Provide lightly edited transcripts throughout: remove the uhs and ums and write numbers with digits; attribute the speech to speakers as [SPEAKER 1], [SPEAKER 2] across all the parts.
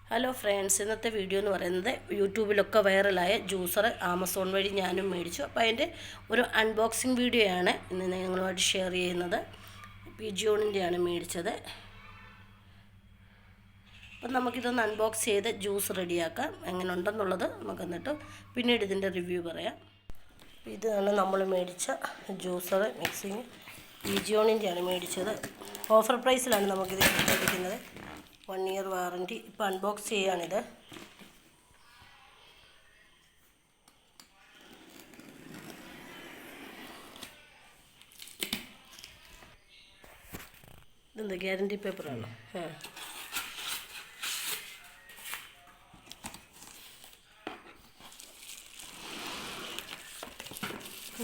[SPEAKER 1] Hello friends, ഇന്നത്തെ video എന്ന് പറയുന്നത് യൂട്യൂബിലൊക്കെ വൈറലായ ജ്യൂസർ ആമസോൺ വഴി ഞാനും മേടിച്ചു. അപ്പോൾ അതിൻ്റെ ഒരു അൺബോക്സിങ് വീഡിയോ ആണ് ഇന്ന് നിങ്ങളുമായിട്ട് ഷെയർ ചെയ്യുന്നത്. പിജിയോണിൻ്റെയാണ് മേടിച്ചത്. അപ്പം നമുക്കിതൊന്ന് അൺബോക്സ് ചെയ്ത് ജ്യൂസ് റെഡിയാക്കാം. എങ്ങനെ ഉണ്ടെന്നുള്ളത് നമുക്ക് എന്നിട്ട് പിന്നീട് ഇതിൻ്റെ റിവ്യൂ പറയാം. ഇതാണ് നമ്മൾ മേടിച്ച ജ്യൂസർ മിക്സിങ്. പിജിയോണിൻ്റെയാണ് മേടിച്ചത്. ഓഫർ പ്രൈസിലാണ് നമുക്കിത് ലഭിക്കുന്നത്. 1 ഇയർ വാറൻറ്റി. ഇപ്പോൾ അൺബോക്സ് ചെയ്യുകയാണിത്. ഇതെന്താ ഗ്യാരൻറ്റി പേപ്പറാണോ?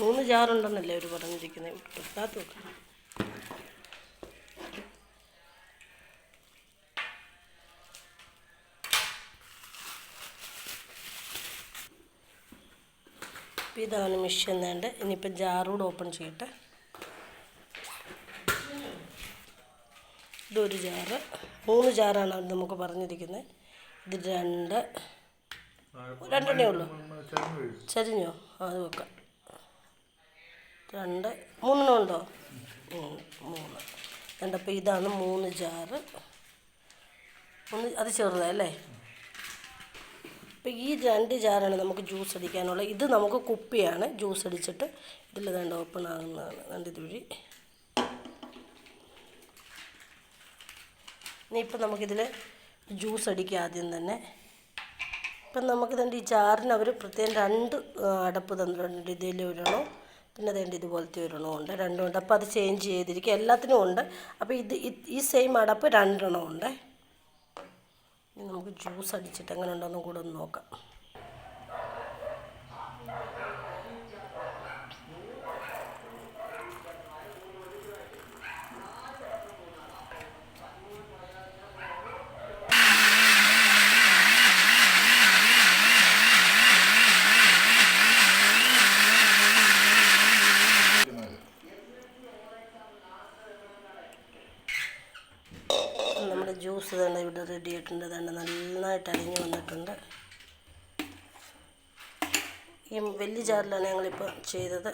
[SPEAKER 1] 3 ജാറുണ്ടെന്നല്ലേ അവർ പറഞ്ഞിരിക്കുന്നത്. എടുത്താത്ത നോക്കാം. ഇതാണ് മിഷൻ വേണ്ട. ഇനിയിപ്പോൾ ജാറൂടെ ഓപ്പൺ ചെയ്യട്ടെ. ഇതൊരു ജാറ്, 3 ജാറാണ് നമുക്ക് പറഞ്ഞിരിക്കുന്നത്. ഇത് രണ്ടെണ്ണേ ഉള്ളൂ. ചരിഞ്ഞോ? അത് വെക്കാം. 2 3 ഉണ്ടോ? 3 രണ്ടപ്പോൾ ഇതാണ് 3 ജാറ്. അത് ചെറുതല്ലേ. അപ്പോൾ ഈ 2 ജാറാണ് നമുക്ക് ജ്യൂസ് അടിക്കാനുള്ളത്. ഇത് നമുക്ക് കുപ്പിയാണ്. ജ്യൂസ് അടിച്ചിട്ട് ഇതിൽ ദണ്ട് ഓപ്പൺ ആകുന്നതാണ്. ദണ്ട് ഇതുവഴി. ഇനിയിപ്പോൾ നമുക്കിതിൽ ജ്യൂസ് അടിക്കുക ആദ്യം തന്നെ. ഇപ്പം നമുക്ക് ദണ്ട് ഈ ജാറിന് അവർ പ്രത്യേകം 2 അടപ്പ് തന്നിട്ടുണ്ട്. ഇതിൽ ഒരെണ്ണം, പിന്നെ ദണ്ട് ഇതുപോലത്തെ ഒരെണ്ണം ഉണ്ട്. 2 ഉണ്ട്. അപ്പോൾ അത് ചേഞ്ച് ചെയ്തിരിക്കുക. എല്ലാത്തിനും ഉണ്ട്. അപ്പോൾ ഈ സെയിം അടപ്പ് 2 എണ്ണം ഉണ്ട്. ഇനി നമുക്ക് ജ്യൂസ് അടിച്ചിട്ട് എങ്ങനെ ഉണ്ടോയെന്നും കൂടെ ഒന്ന് നോക്കാം. നമ്മുടെ ജ്യൂസ് തന്നെ ഇവിടെ റെഡി ആയിട്ടുണ്ട്. തന്നെ നന്നായിട്ട് അരിഞ്ഞ് വന്നിട്ടുണ്ട്. ഈ വലിയ ജാറിലാണ് ഞങ്ങളിപ്പോൾ ചെയ്തത്.